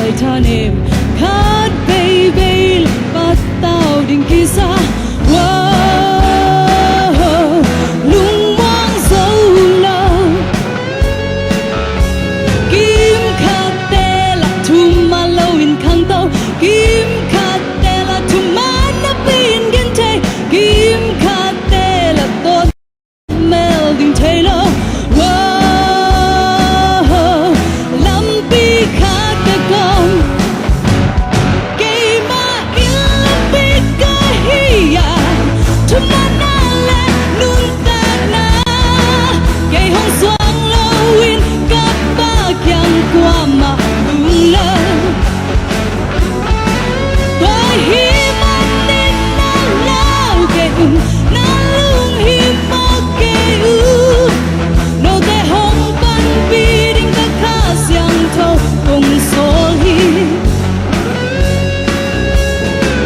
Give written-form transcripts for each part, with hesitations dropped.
say ta nêm khát baby bắt tao đình kisah lung mang dấu lâu kim khát tê là thum ma lâu in khang tao kim khát tê là thum ma na pin gen te kim khát tê là tốt mel đình thế lo lam pi khát cái con cây ma in lam pi cái hi ya thum ma na le nun ta na cây hong xoang lâu in các ba kyang qua mà lung lơ tôi hi man nên na lao cây na lung hi mo cây no te hong ban bi ding ta kha xiang thâu cùng số hi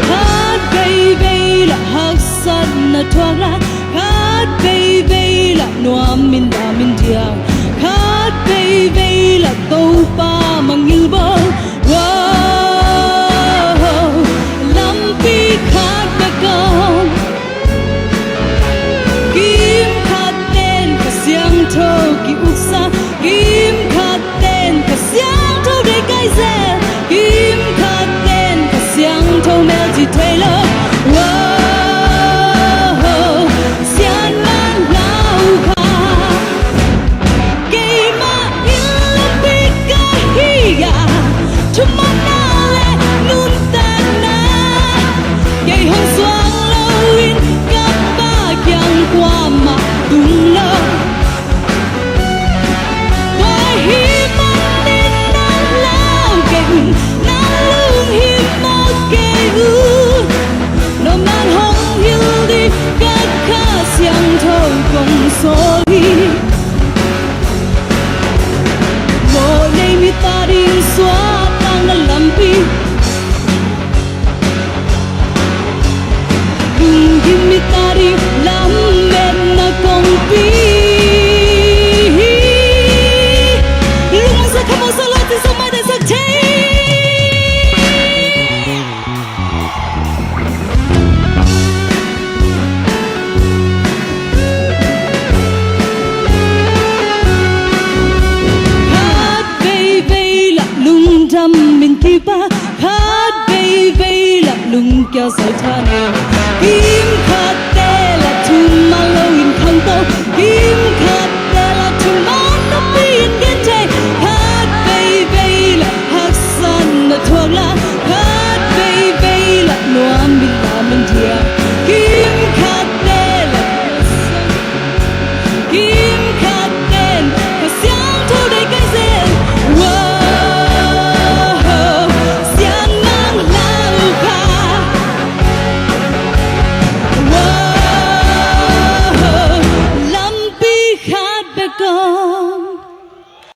hát baby là hắc sát na thoa ra hát baby là noa min da min diang hát baby là câu pa mang yêu bơ lam pi khát ta con kim khát tên cả xiang thâu ki uksa kim khát tên cả xiang thâu để cái rẻ kim khát tên cả xiang thâu mel chỉ thấy lỡ xian man lao kha cây ma in lam pi cái hi ya thum ma na le nun ta na cây hong xoang lâu in các ba kyang qua mà đúng lơ tôi hi man nên na lao cây na lung hi mo cây no man hong hiu đi các kha xiang thâu cùng số hi mo nei mi ta ding xóa tang na lam pi đừng kim mi ta đi lam men na kong pi lung mang sa khamo sa lo tin sa mai da sak thế hát baby là lung đâm mình ki ba hát baby là lung kéo dài tha nè kim khát tê là thum ma lâu in khang tao kim khát